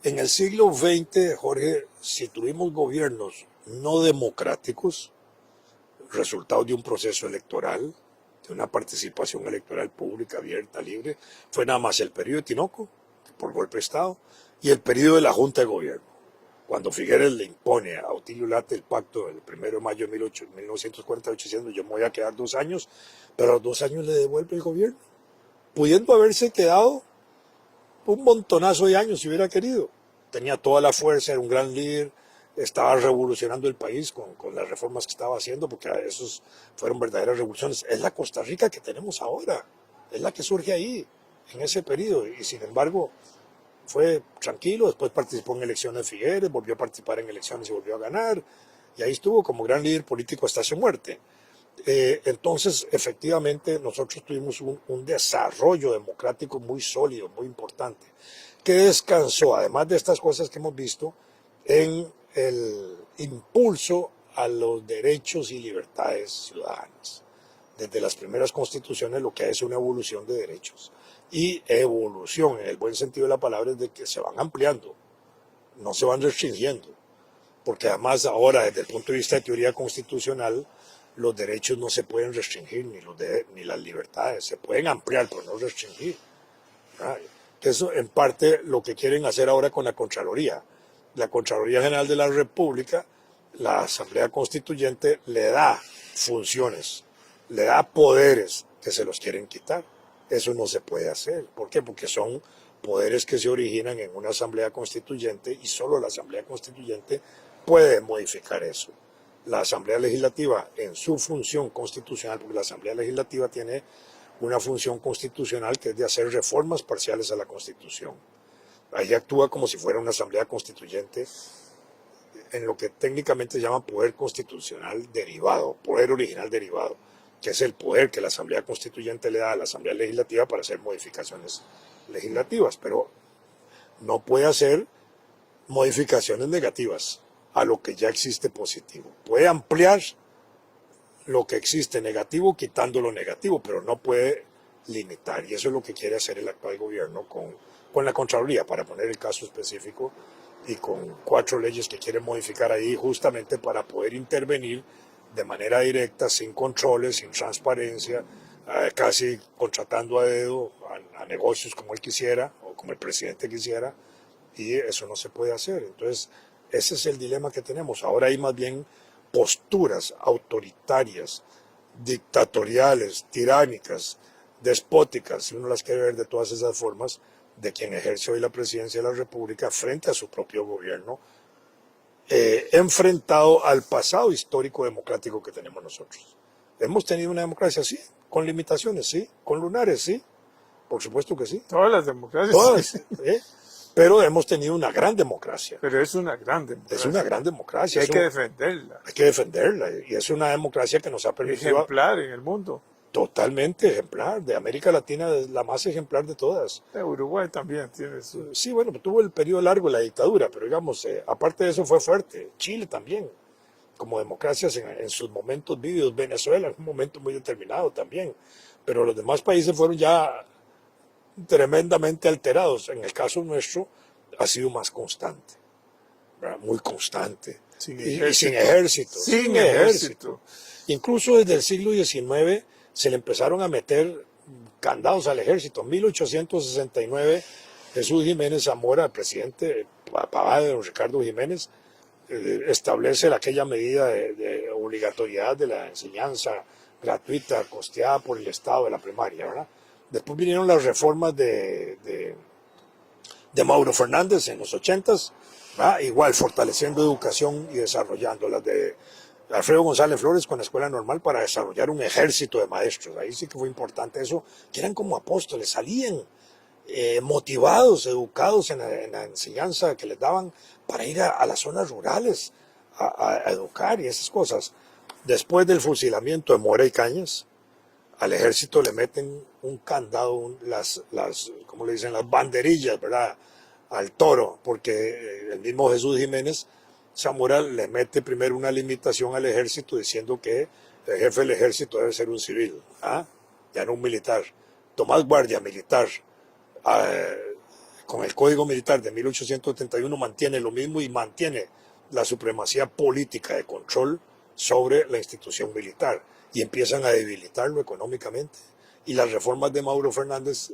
En el siglo XX, Jorge, si tuvimos gobiernos no democráticos, resultado de un proceso electoral, de una participación electoral pública, abierta, libre, fue nada más el periodo de Tinoco, por golpe de Estado, y el periodo de la Junta de Gobierno, cuando Figueres le impone a Otilio Late el pacto del 1 de mayo de 1948 diciendo yo me voy a quedar 2 años, pero a los 2 años le devuelve el gobierno, pudiendo haberse quedado un montonazo de años si hubiera querido. Tenía toda la fuerza, era un gran líder, estaba revolucionando el país con las reformas que estaba haciendo, porque esos fueron verdaderas revoluciones. Es la Costa Rica que tenemos ahora, es la que surge ahí, en ese periodo, y sin embargo fue tranquilo. Después participó en elecciones de Figueres, volvió a participar en elecciones y volvió a ganar, y ahí estuvo como gran líder político hasta su muerte. Entonces, efectivamente, nosotros tuvimos un desarrollo democrático muy sólido, muy importante, que descansó, además de estas cosas que hemos visto, en el impulso a los derechos y libertades ciudadanas. Desde las primeras constituciones lo que es una evolución de derechos. Y evolución, en el buen sentido de la palabra, es de que se van ampliando, no se van restringiendo. Porque además ahora, desde el punto de vista de teoría constitucional, los derechos no se pueden restringir, ni las libertades. Se pueden ampliar, pero no restringir. Eso en parte lo que quieren hacer ahora con la Contraloría. La Contraloría General de la República, la Asamblea Constituyente, le da funciones, le da poderes que se los quieren quitar. Eso no se puede hacer. ¿Por qué? Porque son poderes que se originan en una Asamblea Constituyente y solo la Asamblea Constituyente puede modificar eso. La Asamblea Legislativa, en su función constitucional, porque la Asamblea Legislativa tiene una función constitucional que es de hacer reformas parciales a la Constitución. Ahí actúa como si fuera una Asamblea Constituyente en lo que técnicamente se llama poder constitucional derivado, poder original derivado, que es el poder que la Asamblea Constituyente le da a la Asamblea Legislativa para hacer modificaciones legislativas, pero no puede hacer modificaciones negativas a lo que ya existe positivo. Puede ampliar lo que existe negativo quitando lo negativo, pero no puede limitar, y eso es lo que quiere hacer el actual gobierno con la Contraloría, para poner el caso específico, y con 4 leyes que quieren modificar ahí justamente para poder intervenir de manera directa, sin controles, sin transparencia, casi contratando a dedo a negocios como él quisiera o como el presidente quisiera, y eso no se puede hacer. Entonces, ese es el dilema que tenemos. Ahora hay más bien posturas autoritarias, dictatoriales, tiránicas, despóticas, si uno las quiere ver de todas esas formas, de quien ejerce hoy la presidencia de la República frente a su propio gobierno, enfrentado al pasado histórico democrático que tenemos nosotros. Hemos tenido una democracia, sí, con limitaciones, sí, con lunares, sí, por supuesto que sí. Todas las democracias. Todas, pero hemos tenido una gran democracia. Pero es una gran democracia. Es una gran democracia. Hay que defenderla. Hay que defenderla. Y es una democracia que nos ha permitido... Ejemplar en el mundo. Totalmente ejemplar. De América Latina es la más ejemplar de todas. Uruguay también tiene su... Sí, bueno, tuvo el periodo largo de la dictadura, pero digamos, aparte de eso fue fuerte. Chile también, como democracias en sus momentos vívidos. Venezuela en un momento muy determinado también. Pero los demás países fueron ya tremendamente alterados. En el caso nuestro ha sido más constante, ¿verdad? Muy constante. Sin ejército. Sin ejército. Incluso desde el siglo XIX se le empezaron a meter candados al ejército. En 1869, Jesús Jiménez Zamora, el presidente, papá de don Ricardo Jiménez, establece aquella medida de obligatoriedad de la enseñanza gratuita, costeada por el Estado de la primaria, ¿verdad? Después vinieron las reformas de Mauro Fernández en los 80s, igual fortaleciendo educación y desarrollando las de Alfredo González Flores con la Escuela Normal para desarrollar un ejército de maestros. Ahí sí que fue importante eso, que eran como apóstoles, salían motivados, educados en la enseñanza que les daban para ir a las zonas rurales a educar y esas cosas. Después del fusilamiento de Mora y Cañas, al ejército le meten un candado, ¿cómo le dicen? Las banderillas, ¿verdad? Al toro, porque el mismo Jesús Jiménez Zamora le mete primero una limitación al ejército diciendo que el jefe del ejército debe ser un civil, ya no un militar. Tomás Guardia, militar, con el Código Militar de 1871 mantiene lo mismo y mantiene la supremacía política de control sobre la institución militar y empiezan a debilitarlo económicamente. Y las reformas de Mauro Fernández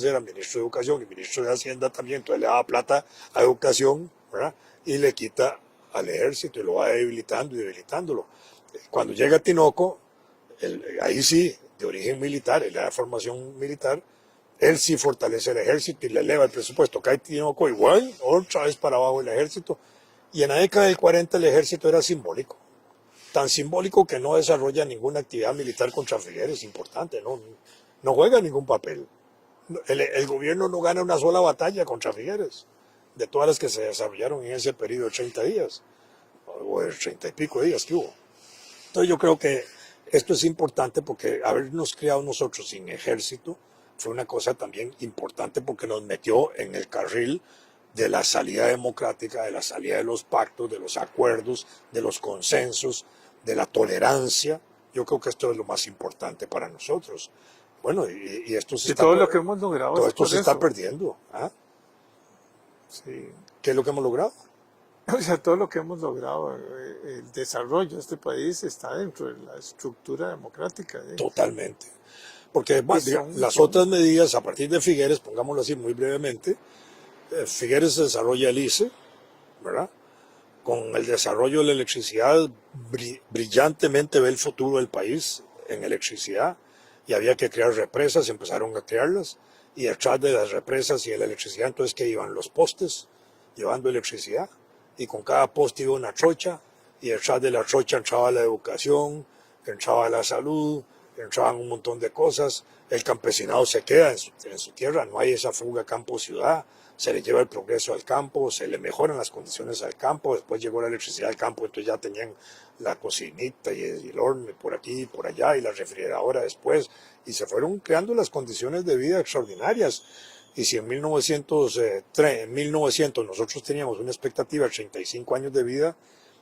era ministro de Educación y ministro de Hacienda también, entonces le daba plata a Educación, ¿verdad? Y le quita al ejército y lo va debilitando y debilitándolo. Cuando llega Tinoco, ahí sí, de origen militar, él era formación militar, él sí fortalece el ejército y le eleva el presupuesto. Cae Tinoco igual, otra vez para abajo el ejército. Y en la década del 40 el ejército era simbólico. Tan simbólico que no desarrolla ninguna actividad militar contra Figueres, importante, no juega ningún papel. El gobierno no gana una sola batalla contra Figueres, de todas las que se desarrollaron en ese periodo de 30 días, o de 30 y pico días que hubo. Entonces yo creo que esto es importante porque habernos criado nosotros sin ejército fue una cosa también importante porque nos metió en el carril de la salida democrática, de la salida de los pactos, de los acuerdos, de los consensos, de la tolerancia. Yo creo que esto es lo más importante para nosotros. Bueno, y esto se está, todo lo que hemos logrado. Todo esto se está perdiendo. Sí. ¿Qué es lo que hemos logrado? O sea, todo lo que hemos logrado, el desarrollo de este país está dentro de la estructura democrática. Totalmente. Porque las otras medidas, a partir de Figueres, pongámoslo así muy brevemente, Figueres desarrolla el ICE, ¿verdad? Con el desarrollo de la electricidad, brillantemente ve el futuro del país en electricidad y había que crear represas, empezaron a crearlas y detrás de las represas y de la electricidad, entonces que iban los postes llevando electricidad y con cada poste iba una trocha y detrás de la trocha entraba la educación, entraba la salud, entraban un montón de cosas, el campesinado se queda en su tierra, no hay esa fuga campo-ciudad, se le lleva el progreso al campo, se le mejoran las condiciones al campo, después llegó la electricidad al campo, entonces ya tenían la cocinita y el horno por aquí y por allá y la refrigeradora después, y se fueron creando las condiciones de vida extraordinarias. Y si en 1900 nosotros teníamos una expectativa de 35 años de vida,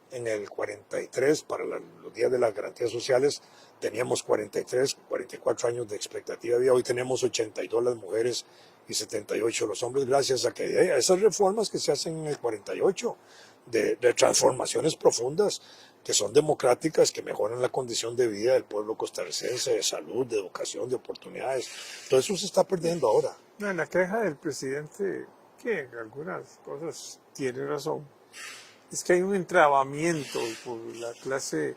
en el 43, para los días de las garantías sociales, teníamos 43, 44 años de expectativa de vida. Hoy tenemos 82 las mujeres y 78 los hombres, gracias a esas reformas que se hacen en el 48, de transformaciones profundas, que son democráticas, que mejoran la condición de vida del pueblo costarricense, de salud, de educación, de oportunidades. Todo eso se está perdiendo ahora. No, en la queja del presidente, que en algunas cosas tiene razón, es que hay un entrabamiento por la clase,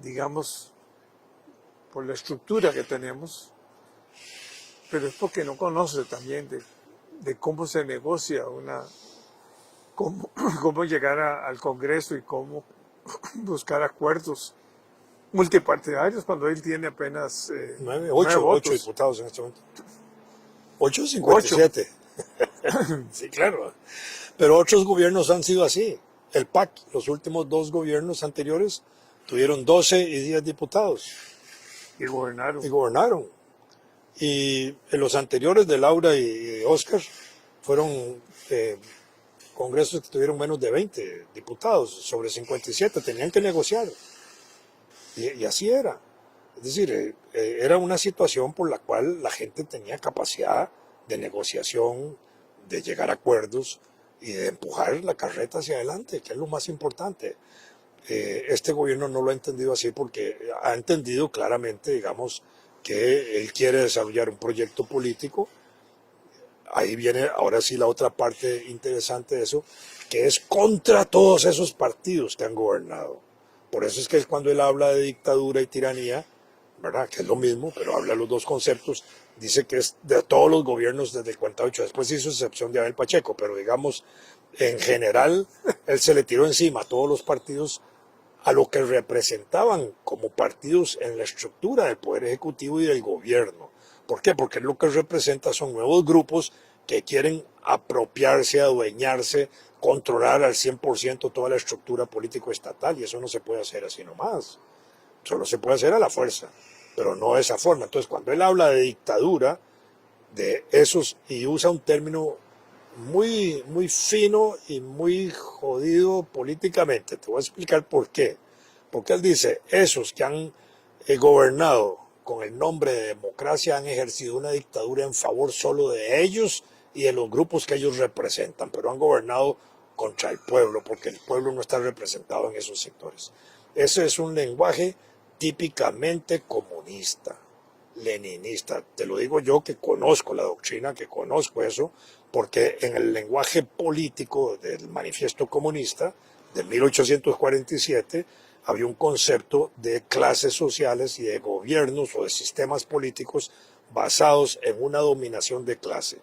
digamos, por la estructura que tenemos, pero es porque no conoce también de cómo se negocia cómo, cómo llegar al Congreso y cómo buscar acuerdos multipartidarios cuando él tiene apenas Nueve, 9 ocho votos. diputados en este momento. 8. 8,57. Sí, claro. Pero otros gobiernos han sido así. El PAC, los últimos 2 gobiernos anteriores, tuvieron 12 y 10 diputados Y gobernaron. y gobernaron. Y en los anteriores de Laura y Oscar fueron congresos que tuvieron menos de 20 diputados, sobre 57, tenían que negociar. Y así era. Es decir, era una situación por la cual la gente tenía capacidad de negociación, de llegar a acuerdos y de empujar la carreta hacia adelante, que es lo más importante. Este gobierno no lo ha entendido así porque ha entendido claramente, digamos, que él quiere desarrollar un proyecto político. Ahí viene ahora sí la otra parte interesante de eso, que es contra todos esos partidos que han gobernado. Por eso es que cuando él habla de dictadura y tiranía, ¿verdad? Que es lo mismo, pero habla de los dos conceptos, dice que es de todos los gobiernos desde el 48, después hizo excepción de Abel Pacheco, pero digamos, en general, él se le tiró encima a todos los partidos a lo que representaban como partidos en la estructura del Poder Ejecutivo y del gobierno. ¿Por qué? Porque lo que representa son nuevos grupos que quieren apropiarse, adueñarse, controlar al 100% toda la estructura político-estatal, y eso no se puede hacer así nomás. Solo se puede hacer a la fuerza, pero no de esa forma. Entonces, cuando él habla de dictadura, de esos, y usa un término muy, muy fino y muy jodido políticamente. Te voy a explicar por qué. Porque él dice, esos que han gobernado con el nombre de democracia han ejercido una dictadura en favor solo de ellos y de los grupos que ellos representan, pero han gobernado contra el pueblo, porque el pueblo no está representado en esos sectores. Ese es un lenguaje típicamente comunista, leninista. Te lo digo yo que conozco la doctrina, que conozco eso, porque en el lenguaje político del Manifiesto Comunista de 1847 había un concepto de clases sociales y de gobiernos o de sistemas políticos basados en una dominación de clase.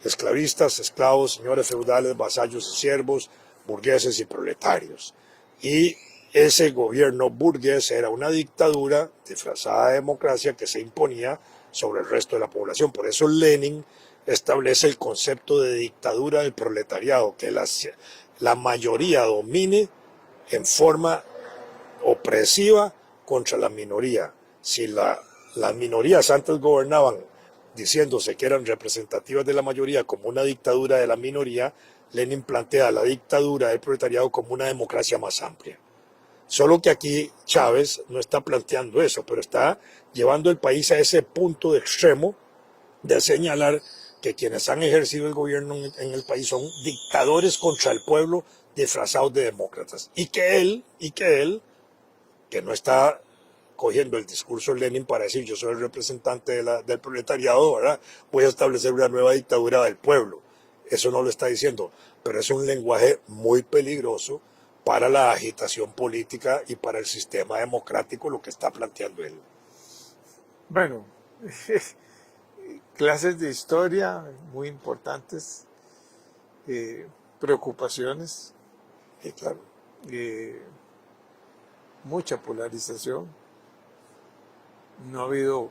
Esclavistas, esclavos, señores feudales, vasallos y siervos, burgueses y proletarios. Y ese gobierno burgués era una dictadura disfrazada de democracia que se imponía sobre el resto de la población. Por eso Lenin establece el concepto de dictadura del proletariado, que la mayoría domine en forma opresiva contra la minoría. Si las minorías antes gobernaban diciéndose que eran representativas de la mayoría como una dictadura de la minoría, Lenin plantea la dictadura del proletariado como una democracia más amplia. Solo que aquí Chávez no está planteando eso, pero está llevando el país a ese punto de extremo de señalar que quienes han ejercido el gobierno en el país son dictadores contra el pueblo disfrazados de demócratas. Y que él, que no está cogiendo el discurso de Lenin para decir yo soy el representante del proletariado, ¿verdad? Voy a establecer una nueva dictadura del pueblo. Eso no lo está diciendo, pero es un lenguaje muy peligroso para la agitación política y para el sistema democrático lo que está planteando él. Bueno, clases de historia muy importantes, preocupaciones, Y claro, mucha polarización. No ha habido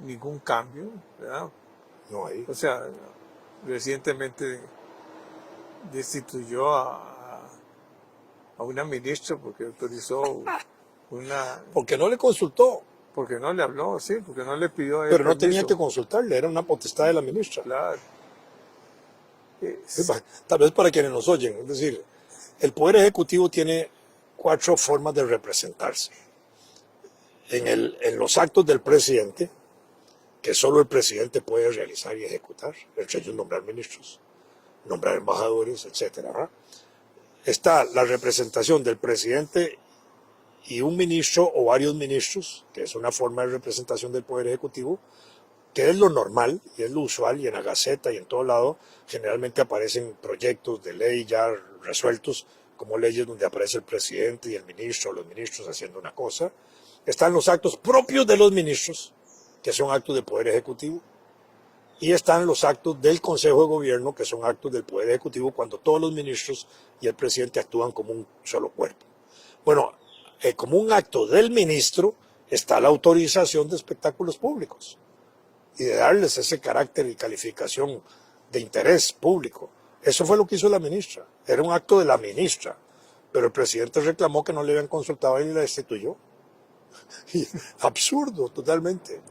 ningún cambio, ¿verdad? no hay. O sea, recientemente destituyó a una ministra porque autorizó una, Porque no le consultó, porque no le habló, sí, porque no le pidió a él pero no tenía permiso. que consultarle, era una potestad de la ministra. Claro. Tal vez para quienes nos oyen, es decir, el Poder Ejecutivo tiene 4 formas de representarse. En los actos del presidente, que solo el presidente puede realizar y ejecutar, entre ellos nombrar ministros, nombrar embajadores, etc. Está la representación del presidente y un ministro o varios ministros, que es una forma de representación del Poder Ejecutivo, que es lo normal y es lo usual, y en la Gaceta y en todo lado generalmente aparecen proyectos de ley ya resueltos como leyes donde aparece el presidente y el ministro o los ministros haciendo una cosa. Están los actos propios de los ministros, que son actos de poder ejecutivo, Y están los actos del Consejo de Gobierno, que son actos del Poder Ejecutivo, cuando todos los ministros y el presidente actúan como un solo cuerpo. Bueno, como un acto del ministro está la autorización de espectáculos públicos y de darles ese carácter y calificación de interés público. Eso fue lo que hizo la ministra. Era un acto de la ministra, pero el presidente reclamó que no le habían consultado y la destituyó. Y, absurdo, totalmente.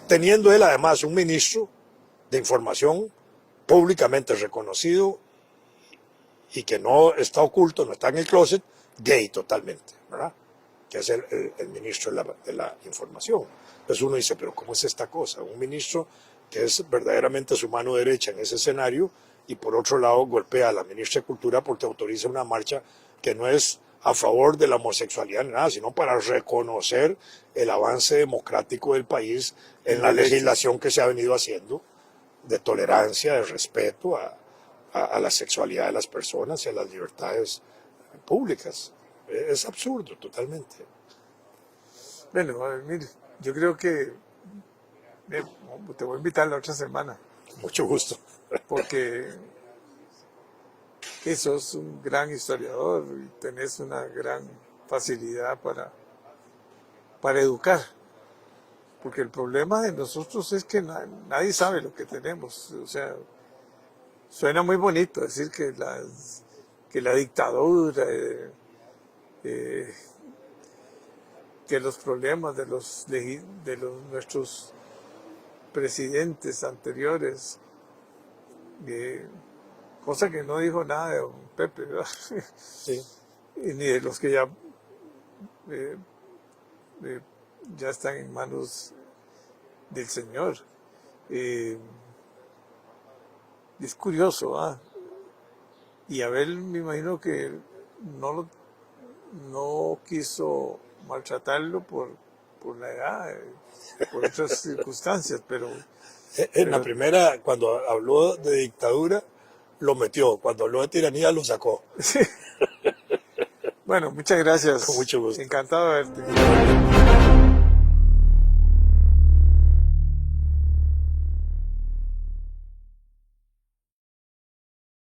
Teniendo él además un ministro de información públicamente reconocido y que no está oculto, no está en el closet, gay totalmente, ¿verdad? Que es el ministro de la información. Entonces uno dice, pero ¿cómo es esta cosa? Un ministro que es verdaderamente su mano derecha en ese escenario y por otro lado golpea a la ministra de Cultura porque autoriza una marcha que no es a favor de la homosexualidad ni nada, sino para reconocer el avance democrático del país en la legislación que se ha venido haciendo de tolerancia, de respeto a la sexualidad de las personas y a las libertades públicas. Es absurdo totalmente. Bueno, mire, yo creo que te voy a invitar la otra semana, Mucho gusto. porque sos un gran historiador y tenés una gran facilidad para educar. Porque el problema de nosotros es que nadie sabe lo que tenemos. O sea, suena muy bonito decir que la dictadura, que los problemas de nuestros presidentes anteriores, cosa que no dijo nada de don Pepe, ¿verdad? Sí. Y ni de los que ya están en manos del Señor. Es curioso, ¿ah? Y Abel me imagino que no quiso maltratarlo por la edad, por otras circunstancias, pero En la primera, cuando habló de dictadura, lo metió. Cuando habló de tiranía, lo sacó. bueno, muchas gracias. Con mucho gusto. Encantado de verte.